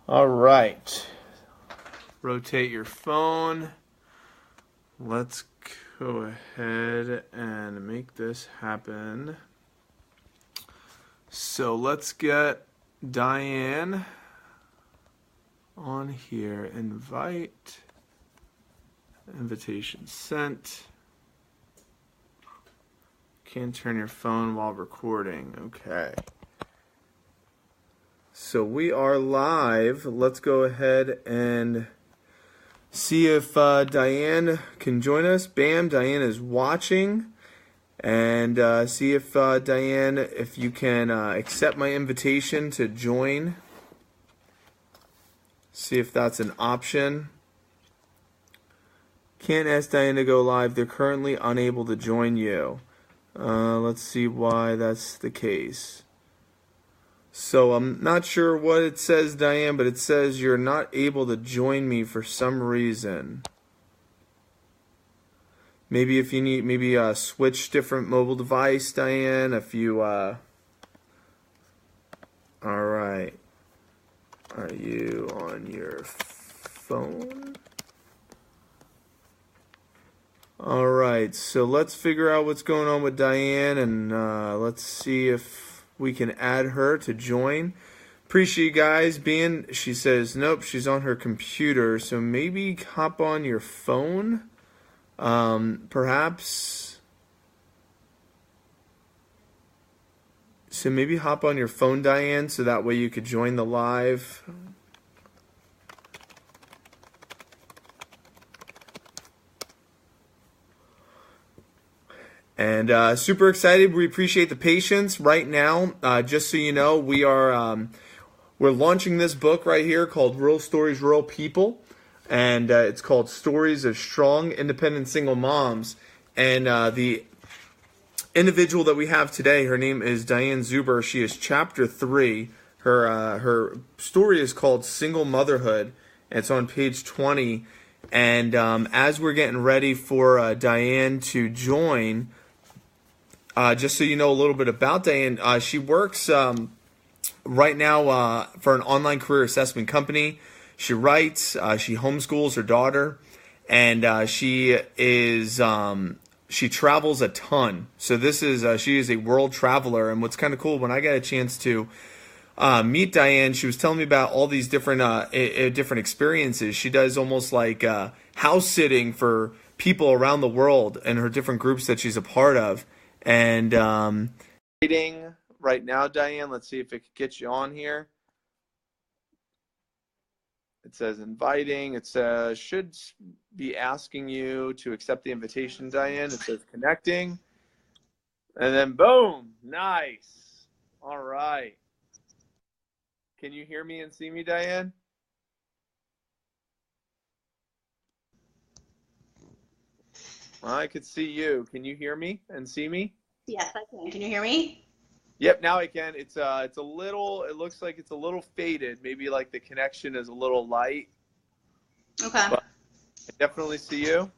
All right. Rotate your phone. Let's go ahead and make this happen. So let's get Dyan on here. Invite. Invitation sent. Can't turn your phone while recording. Okay. So we are live. Let's go ahead and see if Dyan can join us. Bam, Dyan is watching. And see if Dyan, if you can accept my invitation to join. See if that's an option. Can't ask Dyan to go live. They're currently unable to join you. Let's see why that's the case. So I'm not sure what it says, Dyan, but it says you're not able to join me for some reason. Maybe if you need, maybe switch different mobile device, Dyan. If you, all right. Are you on your phone? All right. So let's figure out what's going on with Dyan, and let's see if we can add her to join. Appreciate you guys being. She says nope. She's on her computer. So maybe hop on your phone. Perhaps. So maybe hop on your phone, Dyan, so that way you could join the live. And super excited. We appreciate the patience. Right now, just so you know, we're launching this book right here called Real Stories, Real People. And it's called Stories of Strong, Independent Single Moms. And the individual that we have today, her name is Dyan Zuber. She is chapter 3. Her story is called Single Motherhood. And it's on page 20. And as we're getting ready for Dyan to join, just so you know a little bit about Dyan, she works right now for an online career assessment company. She writes, she homeschools her daughter, and she travels a ton. So she is a world traveler. And what's kind of cool, when I got a chance to meet Dyan, she was telling me about all these different experiences. She does almost like house sitting for people around the world and her different groups that she's a part of. And waiting right now, Dyan. Let's see if it could get you on here. It says inviting. It says should be asking you to accept the invitation, Dyan. It says connecting. And then boom. Nice. All right. Can you hear me and see me, Dyan? I could see you. Can you hear me and see me? Yes, I can. Can you hear me? Yep, now I can. It's a little. It looks like it's a little faded. Maybe like the connection is a little light. Okay. But I definitely see you.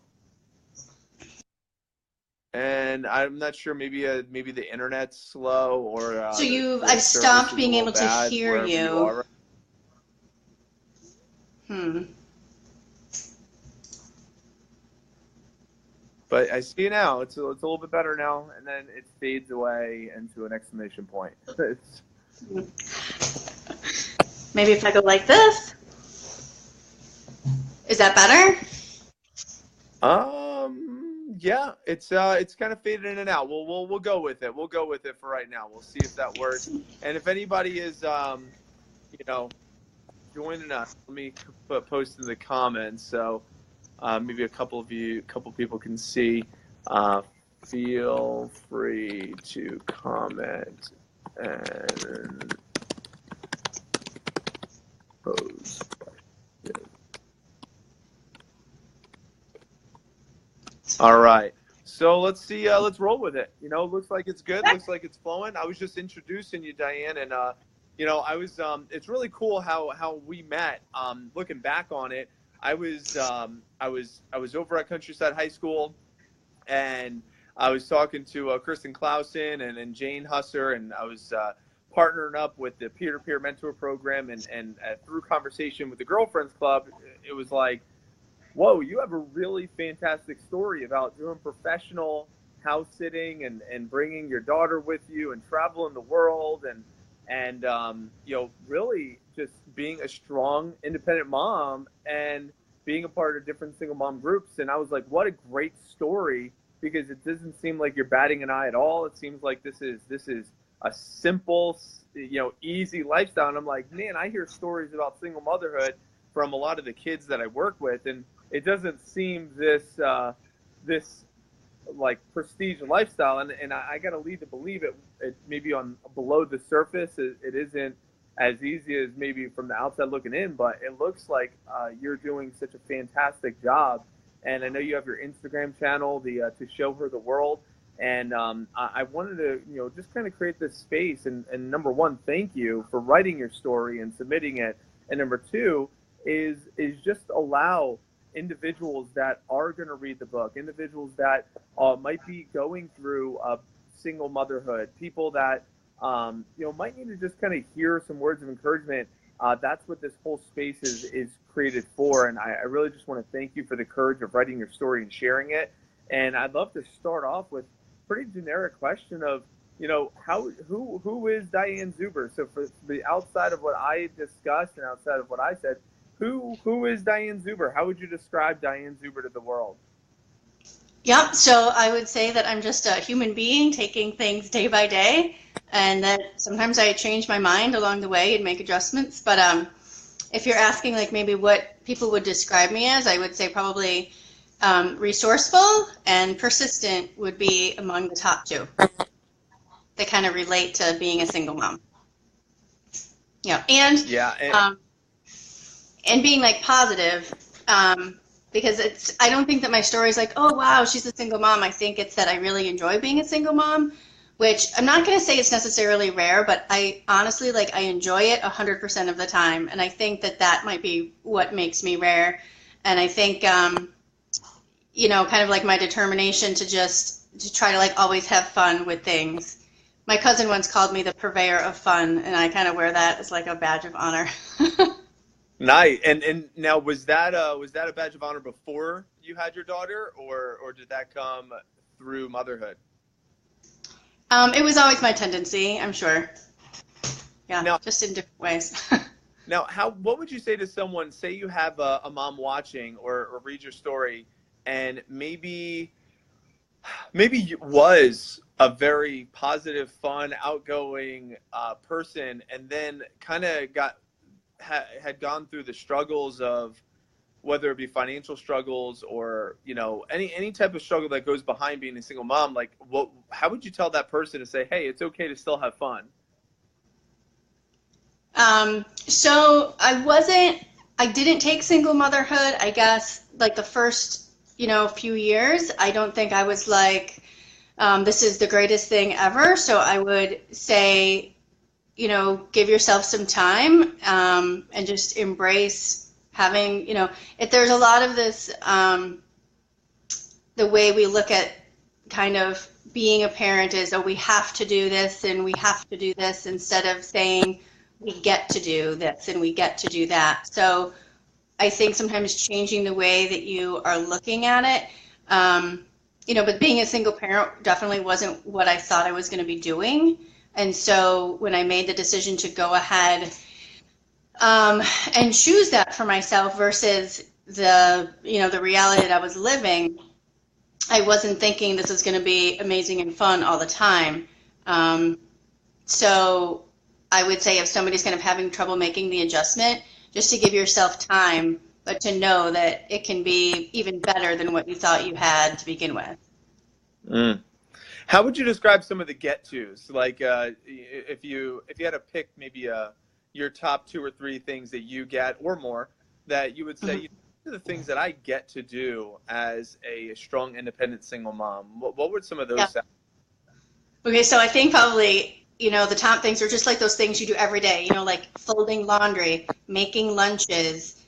And I'm not sure. Maybe the internet's slow or. So I've stopped being able to hear you. But I see now. It's a little bit better now, and then it fades away into an exclamation point. Maybe if I go like this. Is that better? Yeah, it's kind of faded in and out. We'll go with it. We'll go with it for right now. We'll see if that works. And if anybody is joining us, let me post in the comments so maybe a couple people can see. Feel free to comment and pose. All right. So let's see. Let's roll with it. Looks like it's good. Looks like it's flowing. I was just introducing you, Dyan, and I was. It's really cool how we met. Looking back on it, I was over at Countryside High School, and I was talking to Kristen Clausen and Jane Husser, and I was partnering up with the peer-to-peer mentor program and through conversation with the Girlfriends Club, it was like, whoa, you have a really fantastic story about doing professional house sitting and bringing your daughter with you and traveling the world and really just being a strong, independent mom and being a part of different single mom groups. And I was like, what a great story, because it doesn't seem like you're batting an eye at all. It seems like this is a simple, easy lifestyle. And I'm like, man, I hear stories about single motherhood from a lot of the kids that I work with, and it doesn't seem this like prestige lifestyle. And I got to lead to believe it maybe on below the surface, it isn't as easy as maybe from the outside looking in, but it looks like you're doing such a fantastic job. And I know you have your Instagram channel, to show her the world. And I wanted to, just kind of create this space. And number one, thank you for writing your story and submitting it. And number two is just allow individuals that are going to read the book, individuals that might be going through single motherhood, people that might need to just kind of hear some words of encouragement. That's what this whole space is created for. And I really just want to thank you for the courage of writing your story and sharing it. And I'd love to start off with a pretty generic question of, who is Dyan Zuber? So for the outside of what I discussed and outside of what I said, who is Dyan Zuber? How would you describe Dyan Zuber to the world? Yep. So I would say that I'm just a human being taking things day by day, and that sometimes I change my mind along the way and make adjustments. But if you're asking like maybe what people would describe me as, I would say probably resourceful and persistent would be among the top two. They kind of relate to being a single mom. Yeah. And being like positive, because I don't think that my story is like, oh wow, she's a single mom. I think it's that I really enjoy being a single mom, which I'm not going to say it's necessarily rare, but I honestly, I enjoy it 100% of the time. And I think that might be what makes me rare. And I think, kind of like my determination to try to always have fun with things. My cousin once called me the purveyor of fun, and I kind of wear that as like a badge of honor. Nice. And now was that a badge of honor before you had your daughter, or did that come through motherhood? It was always my tendency, I'm sure. Yeah, now, just in different ways. Now, what would you say to someone, say you have a mom watching or read your story, and maybe was a very positive, fun, outgoing person, and then kind of had gone through the struggles of whether it be financial struggles or any type of struggle that goes behind being a single mom, how would you tell that person to say, hey, it's okay to still have fun? So I didn't take single motherhood, I guess, the first few years. I don't think I was like, this is the greatest thing ever. So I would say, give yourself some time, and just embrace having, if there's a lot of this, the way we look at kind of being a parent is, oh, we have to do this and we have to do this, instead of saying we get to do this and we get to do that. So I think sometimes changing the way that you are looking at it, but being a single parent definitely wasn't what I thought I was going to be doing. And so when I made the decision to go ahead and choose that for myself versus the reality that I was living, I wasn't thinking this is going to be amazing and fun all the time. So I would say if somebody's kind of having trouble making the adjustment, just to give yourself time, but to know that it can be even better than what you thought you had to begin with. Mm. How would you describe some of the get-tos? If you had to pick maybe your top 2 or 3 things that you get or more that you would say, these are the things that I get to do as a strong, independent single mom. What would some of those sound? Okay, so I think probably, the top things are just like those things you do every day, like folding laundry, making lunches,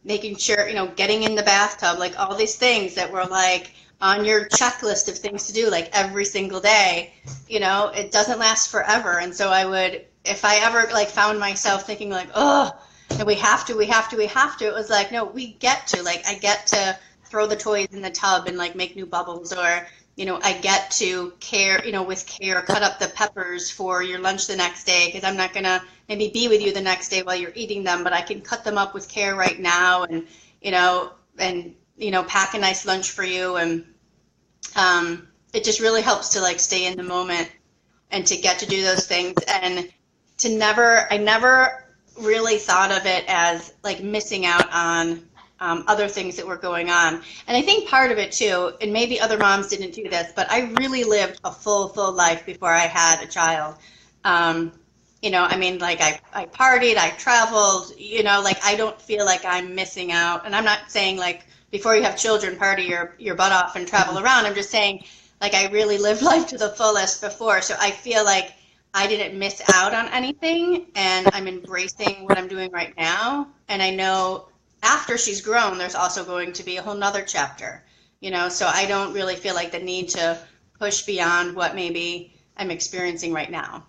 making sure, getting in the bathtub, all these things that were like, on your checklist of things to do, like every single day, it doesn't last forever. And so I would, if I ever like found myself thinking like, oh, and we have to, it was like, no, we get to, like, I get to throw the toys in the tub and like make new bubbles, or I get to care, with care, cut up the peppers for your lunch the next day, because I'm not gonna maybe be with you the next day while you're eating them, but I can cut them up with care right now, and pack a nice lunch for you. And it just really helps to like stay in the moment and to get to do those things, and I never really thought of it as like missing out on other things that were going on. And I think part of it too, and maybe other moms didn't do this, but I really lived a full life before I had a child. I mean, like I partied, I traveled, like I don't feel like I'm missing out. And I'm not saying like before you have children, party your butt off and travel around. I'm just saying like I really lived life to the fullest before. So I feel like I didn't miss out on anything, and I'm embracing what I'm doing right now. And I know after she's grown, there's also going to be a whole nother chapter, so I don't really feel like the need to push beyond what maybe I'm experiencing right now.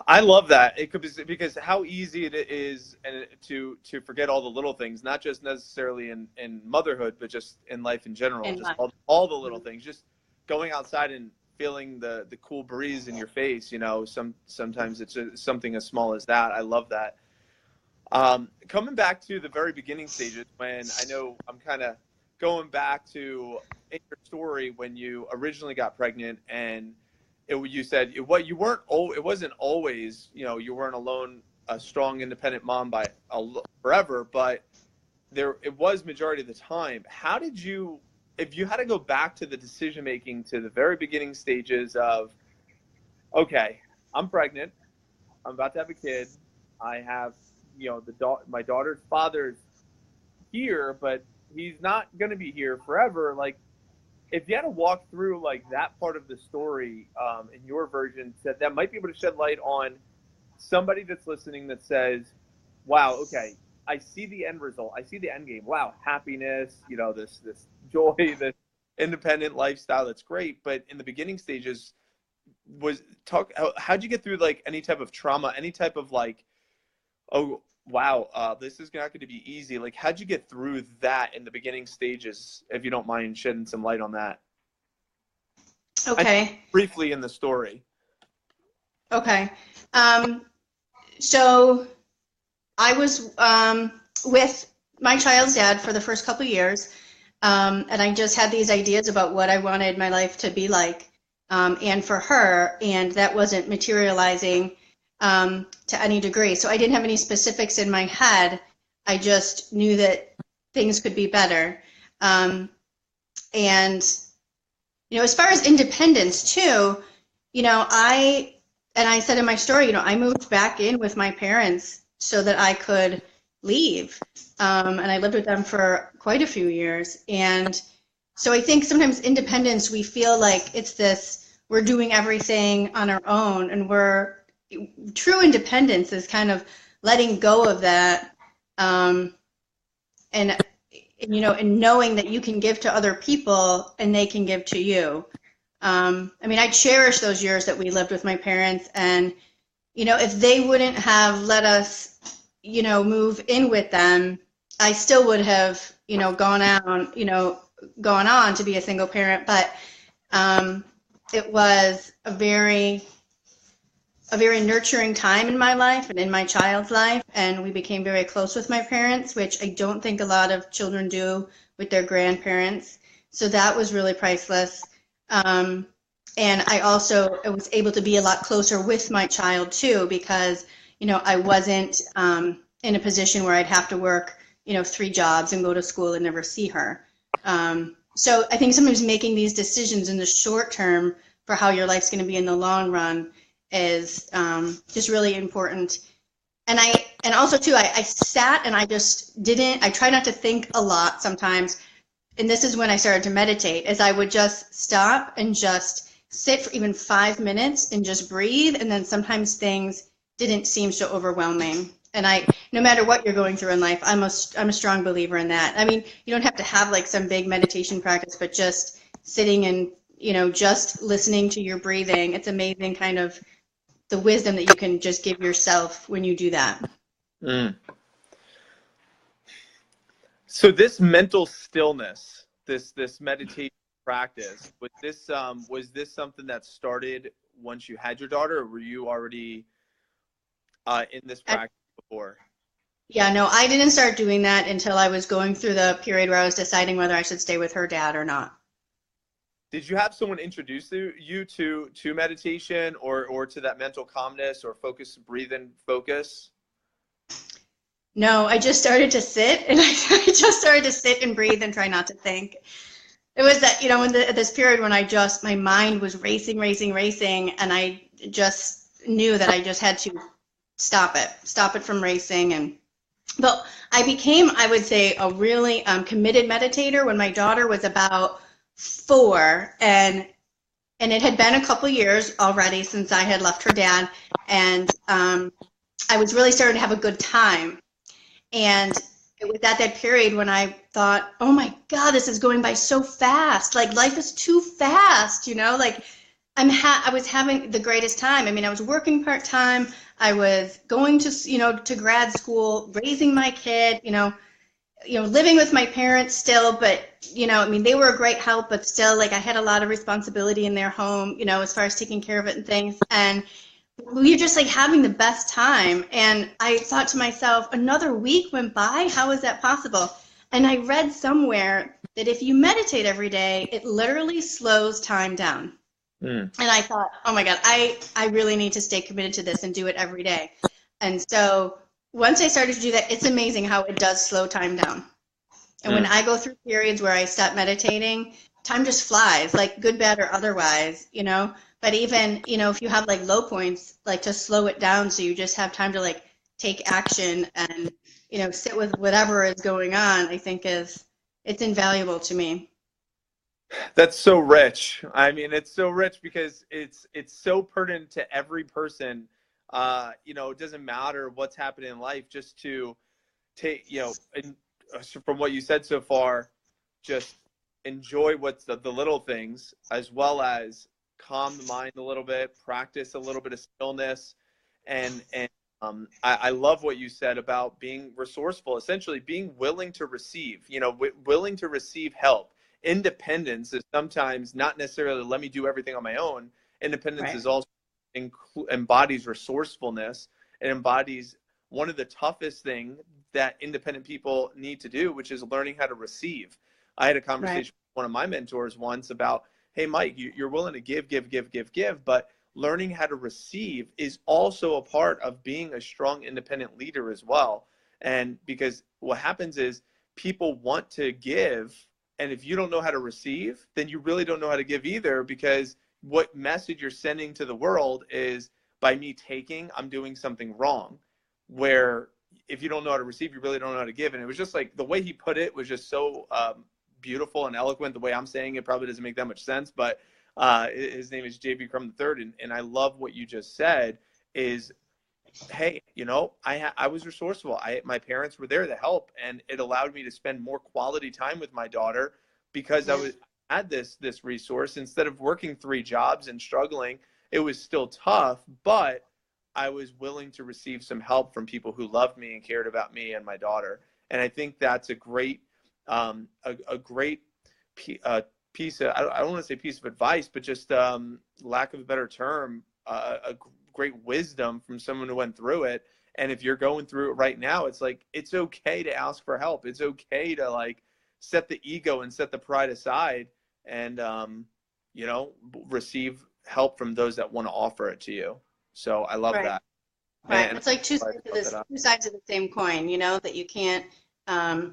I love that. It could be because how easy it is to forget all the little things, not just necessarily in motherhood, but just in life in general, just all the little things, just going outside and feeling the cool breeze in your face. Sometimes it's something as small as that. I love that. Coming back to the very beginning stages, when I know I'm kind of going back to in your story when you originally got pregnant, and you said it wasn't always, you weren't alone, a strong independent mom forever, but it was majority of the time. How did you, if you had to go back to the decision making, to the very beginning stages of, okay, I'm pregnant, I'm about to have a kid, I have my daughter's father's here, but he's not going to be here forever. Like, if you had to walk through like that part of the story in your version, that might be able to shed light on somebody that's listening that says, wow, okay, I see the end result. I see the end game. Wow, happiness, this joy, this independent lifestyle. That's great. But in the beginning stages, how'd you get through like any type of trauma, any type of like, oh, wow, this is not going to be easy. Like, how'd you get through that in the beginning stages, if you don't mind shedding some light on that? Okay. Briefly in the story. Okay. So I was with my child's dad for the first couple of years, and I just had these ideas about what I wanted my life to be like, and for her, and that wasn't materializing to any degree. So I didn't have any specifics in my head. I just knew that things could be better. And, as far as independence too, I said in my story, I moved back in with my parents so that I could leave. And I lived with them for quite a few years. And so I think sometimes independence, we feel like it's we're doing everything on our own, and true independence is kind of letting go of that, and knowing that you can give to other people and they can give to you. I cherish those years that we lived with my parents, and if they wouldn't have let us move in with them, I still would have gone on to be a single parent. But it was a very nurturing time in my life and in my child's life, and we became very close with my parents, which I don't think a lot of children do with their grandparents. So that was really priceless. And I was able to be a lot closer with my child too, because I wasn't in a position where I'd have to work 3 jobs and go to school and never see her. So I think sometimes making these decisions in the short term for how your life's going to be in the long run is just really important. And also too, I sat and I try not to think a lot sometimes. And this is when I started to meditate, is I would just stop and just sit for even 5 minutes and just breathe. And then sometimes things didn't seem so overwhelming. And no matter what you're going through in life, I'm a strong believer in that. I mean, you don't have to have like some big meditation practice, but just sitting and, just listening to your breathing. It's amazing kind of the wisdom that you can just give yourself when you do that. Mm. So this mental stillness, this meditation practice, was this something that started once you had your daughter, or were you already in this practice before? Yeah, no, I didn't start doing that until I was going through the period where I was deciding whether I should stay with her dad or not. Did you have someone introduce you to meditation or to that mental calmness or focus, breathe and focus? No, I just started to sit and I just started to sit and breathe and try not to think. It was that, in this period when my mind was racing, racing, racing, and I just knew that I just had to stop it from racing. But I became, I would say, a really committed meditator when my daughter was about 4, and it had been a couple years already since I had left her dad, and I was really starting to have a good time. And it was at that period when I thought, oh my God, this is going by so fast. Like life is too fast, like I was having the greatest time. I mean, I was working part-time. I was going to, to grad school, raising my kid, living with my parents still, but, I mean, they were a great help, but still, like, I had a lot of responsibility in their home, as far as taking care of it and things. And we were just like having the best time. And I thought to myself, another week went by. How is that possible? And I read somewhere that if you meditate every day, it literally slows time down. And I thought, oh my God, I really need to stay committed to this and do it every day. And so once I started to do that, it's amazing how it does slow time down. And when I go through periods where I stop meditating, time just flies, like good, bad, or otherwise, But even, if you have like low points, like to slow it down so you just have time to like take action and, sit with whatever is going on, I think it's invaluable to me. That's so rich. I mean, it's so rich because it's so pertinent to every person. It doesn't matter what's happening in life, just to take, from what you said so far, just enjoy what's the little things, as well as calm the mind a little bit, practice a little bit of stillness. I love what you said about being resourceful, essentially being willing to receive, willing to receive help. Independence is sometimes not necessarily let me do everything on my own. Independence Right. is also embodies resourcefulness. It embodies one of the toughest things that independent people need to do, which is learning how to receive. I had a conversation with one of my mentors once about, hey, Mike, you're willing to give, but learning how to receive is also a part of being a strong independent leader as well. And because what happens is people want to give, and if you don't know how to receive, then you really don't know how to give either, because what message you're sending to the world is, by me taking, I'm doing something wrong. Where if you don't know how to receive, you really don't know how to give. And it was just like the way he put it was just so beautiful and eloquent. The way I'm saying it probably doesn't make that much sense, but his name is J.B. Crum III, and I love what you just said. Is, hey, I was resourceful. My parents were there to help, and it allowed me to spend more quality time with my daughter because I had this resource. Instead of working 3 jobs and struggling, it was still tough, but I was willing to receive some help from people who loved me and cared about me and my daughter. And I think that's a great, a great piece of, I don't want to say piece of advice, but just lack of a better term, a great wisdom from someone who went through it. And if you're going through it right now, it's like, it's okay to ask for help. It's okay to like set the ego and set the pride aside and, receive help from those that want to offer it to you. So I love that. Right. And It's like two sides of the same coin, that you can't, I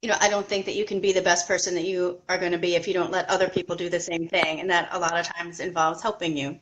don't think that you can be the best person that you are going to be if you don't let other people do the same thing. And that a lot of times involves helping you.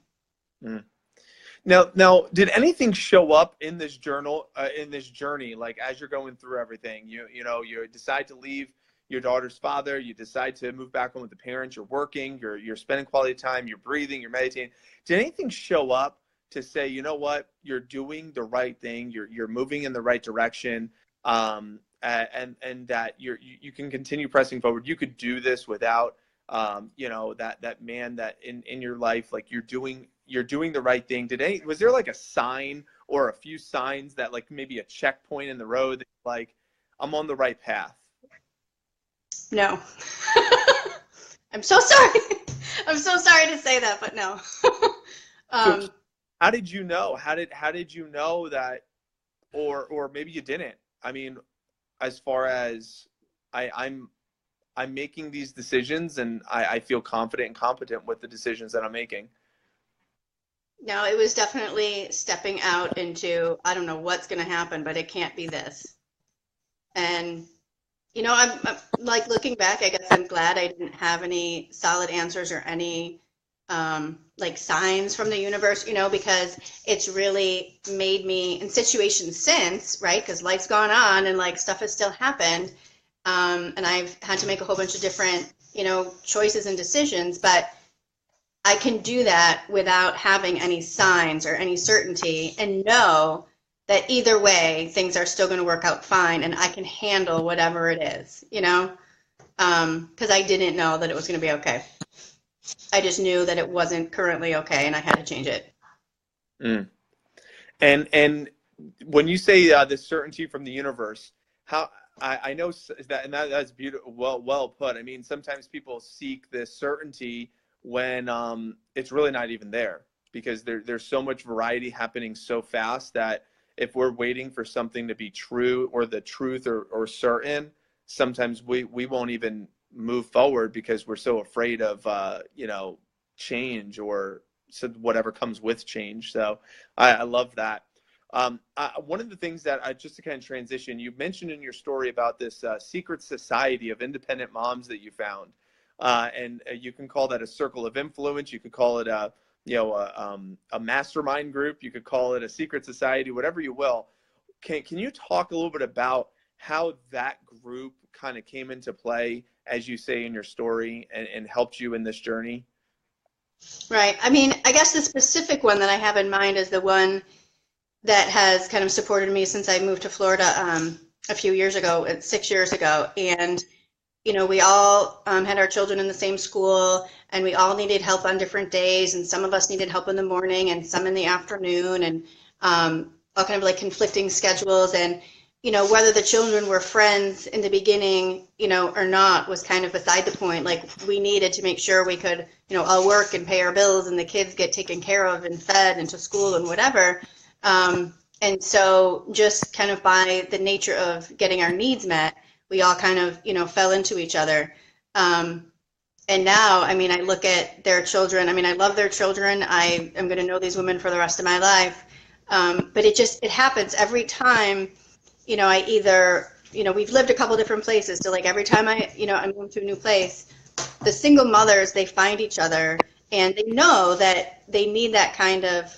Now, did anything show up in this journey, like as you're going through everything, you decide to leave your daughter's father, you decide to move back home with the parents, you're working, you're spending quality time, you're breathing, you're meditating. Did anything show up to say, you know what, you're doing the right thing, you're moving in the right direction, and that you can continue pressing forward. You could do this without, that man that in your life, like you're doing the right thing. Was there like a sign or a few signs that, like, maybe a checkpoint in the road that, like, I'm on the right path? No. I'm so sorry. I'm so sorry to say that, but no. So um, how did you know? How did you know that, or maybe you didn't? I mean, as far as I'm making these decisions, and I feel confident and competent with the decisions that I'm making. no, it was definitely stepping out into, I don't know what's going to happen, but it can't be this. And, I'm like looking back, I guess I'm glad I didn't have any solid answers or any like signs from the universe, because it's really made me in situations since, right? Because life's gone on and like stuff has still happened. And I've had to make a whole bunch of different, choices and decisions, but I can do that without having any signs or any certainty and know that either way, things are still going to work out fine and I can handle whatever it is, because I didn't know that it was going to be okay. I just knew that it wasn't currently okay and I had to change it. Mm. And when you say the certainty from the universe, how I know that, and that's beautiful, well put. I mean, sometimes people seek this certainty when it's really not even there, because there's so much variety happening so fast that if we're waiting for something to be true or the truth or certain, sometimes we won't even move forward because we're so afraid of change, or so whatever comes with change. So I love that. One of the things that just to kind of transition, you mentioned in your story about this secret society of independent moms that you found, and you can call that a circle of influence. You could call it a mastermind group. You could call it a secret society, whatever you will. Can you talk a little bit about how that group kind of came into play, as you say in your story, and helped you in this journey? Right. I mean, I guess the specific one that I have in mind is the one that has kind of supported me since I moved to Florida a few years ago, 6 years ago. And, we all had our children in the same school and we all needed help on different days. And some of us needed help in the morning and some in the afternoon, and all kind of like conflicting schedules. And, whether the children were friends in the beginning, or not was kind of beside the point. Like we needed to make sure we could, all work and pay our bills and the kids get taken care of and fed and to school and whatever. And so just kind of by the nature of getting our needs met, we all kind of, fell into each other. And now, I mean, I look at their children. I mean, I love their children. I am going to know these women for the rest of my life. But it happens every time, I either, we've lived a couple different places. So like every time I move to a new place, the single mothers, they find each other and they know that they need that kind of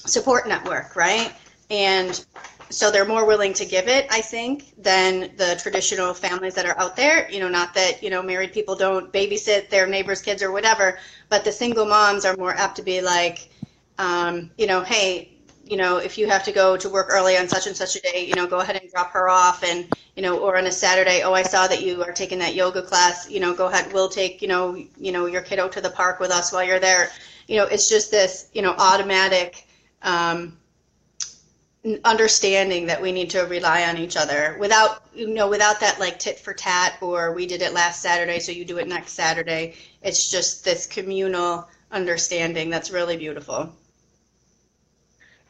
support network, right? And so they're more willing to give it, I think, than the traditional families that are out there. Not that, married people don't babysit their neighbors' kids or whatever, but the single moms are more apt to be like, hey, if you have to go to work early on such and such a day, go ahead and drop her off. And, or on a Saturday, oh, I saw that you are taking that yoga class, go ahead, we'll take, your kiddo to the park with us while you're there. It's just this, automatic understanding that we need to rely on each other without that like tit for tat, or we did it last Saturday, so you do it next Saturday. It's just this communal understanding that's really beautiful.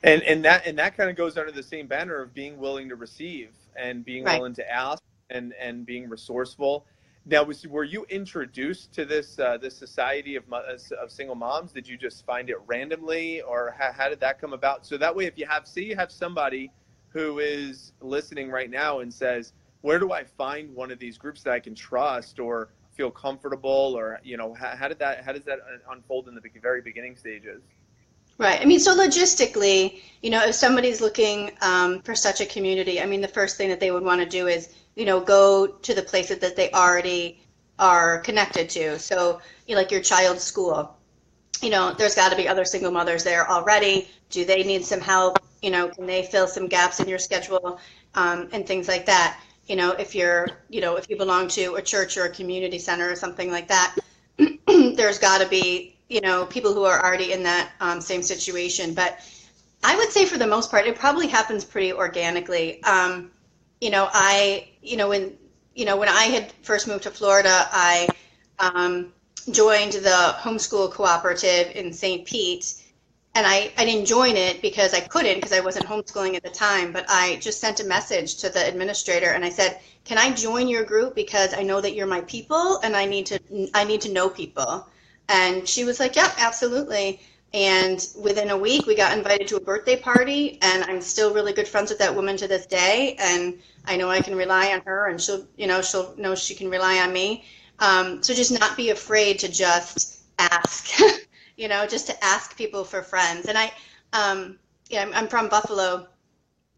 And that kind of goes under the same banner of being willing to receive and being Right. willing to ask and being resourceful. Now, were you introduced to this society of single moms? Did you just find it randomly, or how did that come about? So that way, if you have somebody who is listening right now and says, "Where do I find one of these groups that I can trust or feel comfortable?" Or how does that unfold in the very beginning stages? Right. I mean, so logistically, if somebody's looking for such a community, I mean, the first thing that they would want to do is, go to the places that they already are connected to. So, like your child's school. there's got to be other single mothers there already. Do they need some help? Can they fill some gaps in your schedule, and things like that? If you belong to a church or a community center or something like that, there's got to be, people who are already in that same situation. But I would say for the most part, it probably happens pretty organically. When I had first moved to Florida, I joined the homeschool cooperative in St. Pete. And I didn't join it because I couldn't, because I wasn't homeschooling at the time, but I just sent a message to the administrator and I said, can I join your group, because I know that you're my people and I need to know people. And she was like, yep, absolutely. And within a week we got invited to a birthday party, and I'm still really good friends with that woman to this day, and I know I can rely on her, and she'll know she can rely on me. So just not be afraid to just ask. Just to ask people for friends. And I'm from Buffalo,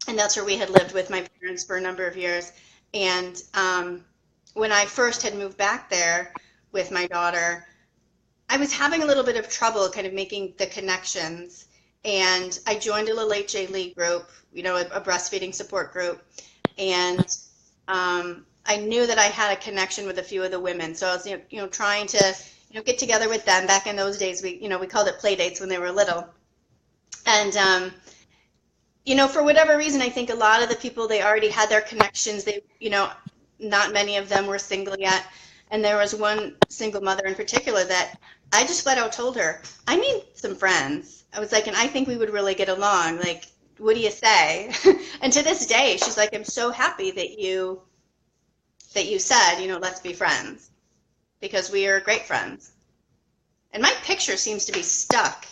and that's where we had lived with my parents for a number of years. And when I first had moved back there with my daughter, I was having a little bit of trouble kind of making the connections. And I joined a little HA group, a breastfeeding support group. And I knew that I had a connection with a few of the women. So I was, trying to get together with them. Back in those days, we called it play dates when they were little. And, for whatever reason, I think a lot of the people, they already had their connections. They, not many of them were single yet. And there was one single mother in particular that I just flat out told her, I need some friends. I was like, and I think we would really get along. Like, what do you say? And to this day, she's like, I'm so happy that you said, let's be friends, because we are great friends. And my picture seems to be stuck.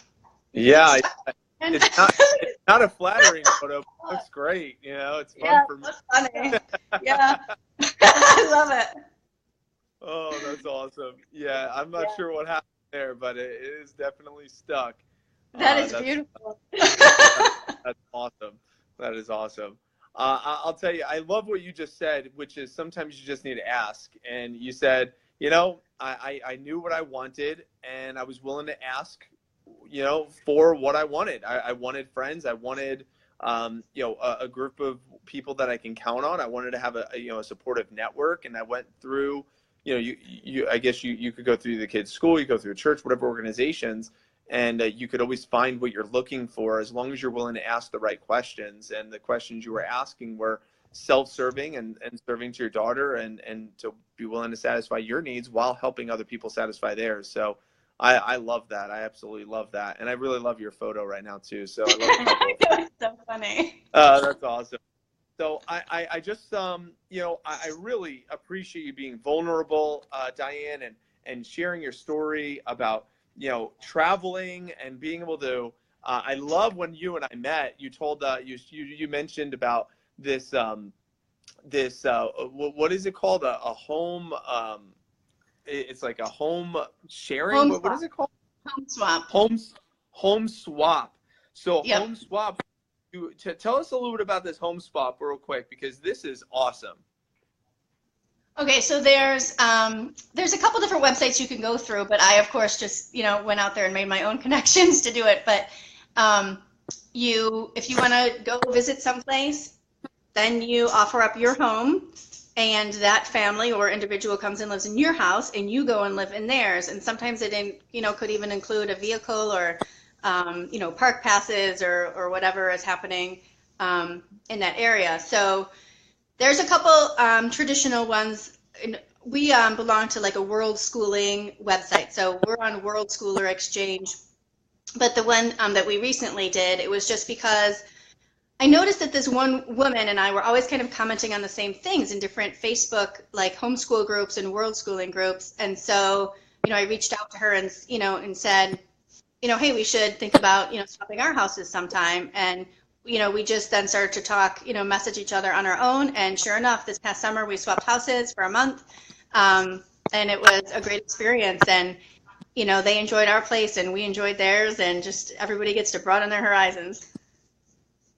Yeah, it's not a flattering photo, but it looks great. It's fun for me. That's funny. Yeah, I love it. Oh, that's awesome. Yeah, I'm not sure what happened there, but it is definitely stuck. That is beautiful. That's awesome. That is awesome. I'll tell you, I love what you just said, which is sometimes you just need to ask. And you said, I knew what I wanted, and I was willing to ask, for what I wanted. I wanted friends. I wanted, a group of people that I can count on. I wanted to have a supportive network. And I went through, I guess you could go through the kids' school, you go through a church, whatever organizations, and you could always find what you're looking for as long as you're willing to ask the right questions. And the questions you were asking were self-serving and serving to your daughter, and to be willing to satisfy your needs while helping other people satisfy theirs. So I love that. I absolutely love that. And I really love your photo right now too. So I love It's so funny. that's awesome. So I just, I really appreciate you being vulnerable, Dyan, and sharing your story about, traveling and being able to, I love when you and I met, you told, you mentioned about this, what is it called? A home, it's like a home sharing. What is it called? Home swap. Home swap. So Yep. home swap. Tell us a little bit about this home swap real quick, because this is awesome. Okay, so there's a couple different websites you can go through, but I, of course, just went out there and made my own connections to do it. But if you want to go visit someplace, then you offer up your home, and that family or individual comes and lives in your house, and you go and live in theirs. And sometimes it could even include a vehicle or park passes or whatever is happening in that area. So there's a couple traditional ones. We belong to like a world schooling website. So we're on World Schooler Exchange. But the one that we recently did, it was just because I noticed that this one woman and I were always kind of commenting on the same things in different Facebook, like homeschool groups and world schooling groups. And so, I reached out to her and said, hey, we should think about, swapping our houses sometime. And, we just then started to talk, message each other on our own. And sure enough, this past summer, we swapped houses for a month. And it was a great experience. And, they enjoyed our place and we enjoyed theirs, and just everybody gets to broaden their horizons.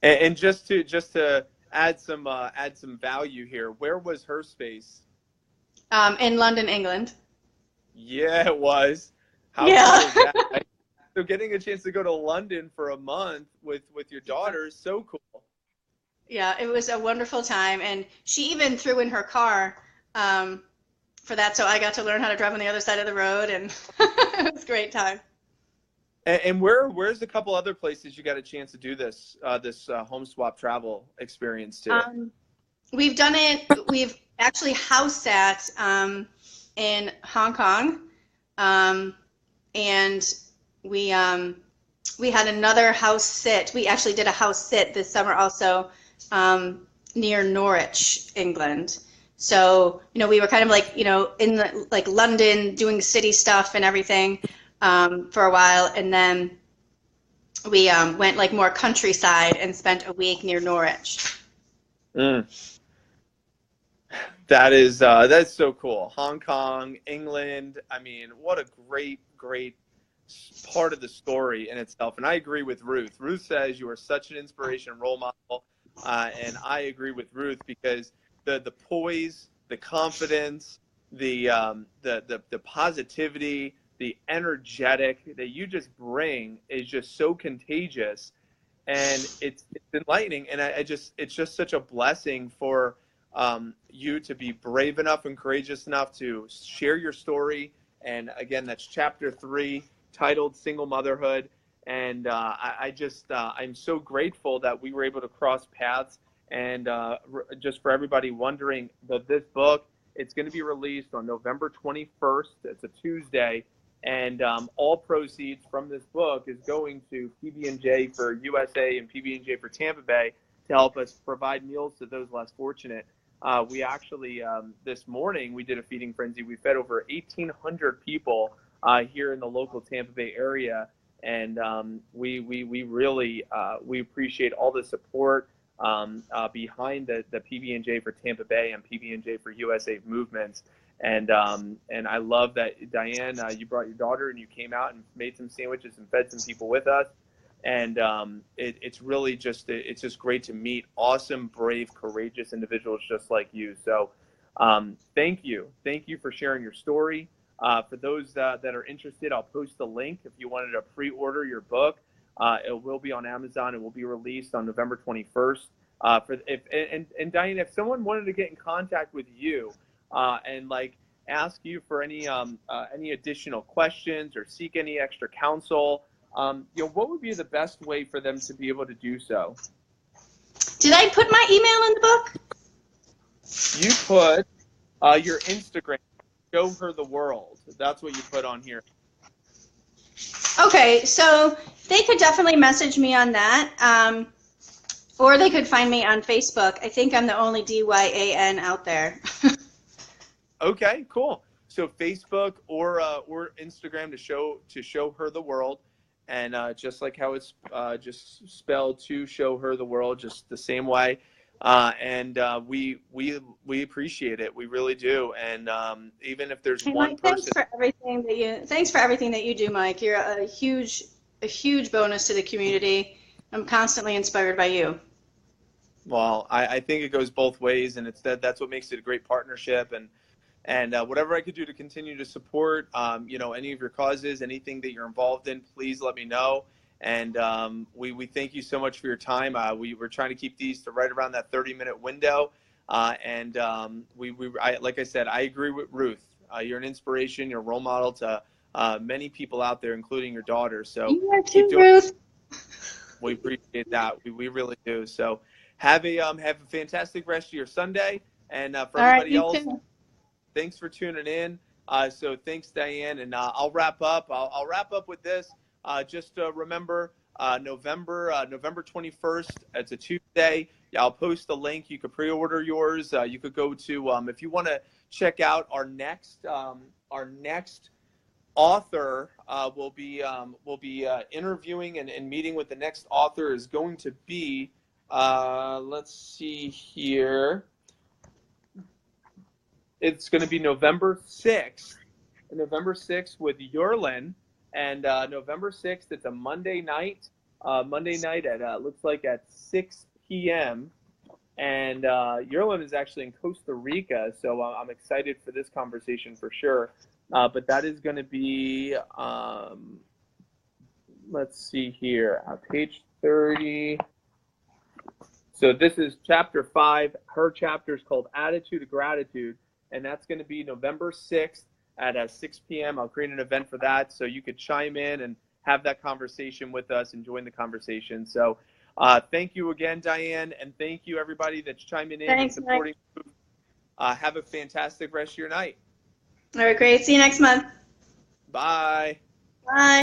And just to add some value here, where was her space? In London, England. Yeah, it was. How Yeah. cool is that? So getting a chance to go to London for a month with your daughter is so cool. Yeah, it was a wonderful time, and she even threw in her car for that, so I got to learn how to drive on the other side of the road, and it was a great time. And where's a couple other places you got a chance to do this home swap travel experience to? We've done it. We've actually house sat in Hong Kong, and we had another house sit. We actually did a house sit this summer also near Norwich, England. So, we were kind of like, in like London doing city stuff and everything for a while, and then we went like more countryside and spent a week near Norwich. Mm. That's so cool. Hong Kong, England. I mean, what a great part of the story in itself. And I agree with Ruth. Ruth says you are such an inspiration, role model, and I agree with Ruth because the poise, the confidence, the positivity, the energetic that you just bring is just so contagious, and it's enlightening. And it's just such a blessing for you to be brave enough and courageous enough to share your story. And again, that's chapter 3, titled Single Motherhood. And I'm so grateful that we were able to cross paths. And just for everybody wondering, that this book, it's going to be released on November 21st. It's a Tuesday. And all proceeds from this book is going to PB&J for USA and PB&J for Tampa Bay to help us provide meals to those less fortunate. We actually, this morning, we did a feeding frenzy. We fed over 1,800 people here in the local Tampa Bay area. And we really, we appreciate all the support behind the PB&J for Tampa Bay and PB&J for USA movements. And I love that, Dyan, you brought your daughter and you came out and made some sandwiches and fed some people with us. And it's really just great to meet awesome, brave, courageous individuals just like you. So thank you for sharing your story. For those that are interested, I'll post the link if you wanted to pre-order your book. It will be on Amazon. It will be released on November 21st. And Dyan, if someone wanted to get in contact with you and like ask you for any additional questions or seek any extra counsel, what would be the best way for them to be able to do so? Did I put my email in the book? You put your Instagram, Show Her the World. That's what you put on here. Okay, so they could definitely message me on that, or they could find me on Facebook. I think I'm the only Dyan out there. Okay, cool. So Facebook or Instagram to show her the world, and just like how it's just spelled, to show her the world, just the same way. And we appreciate it. We really do. And even if there's Hey, one Mike, person. thanks for everything that you do, Mike. You're a huge bonus to the community. I'm constantly inspired by you. Well, I think it goes both ways, and that's what makes it a great partnership. And whatever I could do to continue to support, any of your causes, anything that you're involved in, please let me know. And we thank you so much for your time. We're trying to keep these to right around that 30-minute window. Like I said, I agree with Ruth. You're an inspiration. You're a role model to many people out there, including your daughter. So You are keep too, doing. Ruth. We appreciate that. We really do. So have a fantastic rest of your Sunday. And for All right, everybody you else, too. thanks for tuning in. So thanks, Dyan. And I'll wrap up. I'll wrap up with this. Just remember November 21st. It's a Tuesday. Yeah, I'll post the link. You could pre-order yours. You could go to if you want to check out our next author. We'll be interviewing and meeting with the next author is going to be. Let's see here. It's going to be November 6th. November 6th with Yerlin. And November 6th, it's a Monday night. Monday night at looks like at 6 p.m. And Yerlin is actually in Costa Rica, so I'm excited for this conversation for sure. But that is going to be let's see here, page 30. So this is chapter 5. Her chapter is called Attitude of Gratitude, and that's going to be November 6th at 6 p.m. I'll create an event for that, so you could chime in and have that conversation with us and join the conversation. So thank you again, Dyan, and thank you everybody that's chiming in Thanks, and supporting. Have a fantastic rest of your night. All right, great. See you next month. Bye. Bye.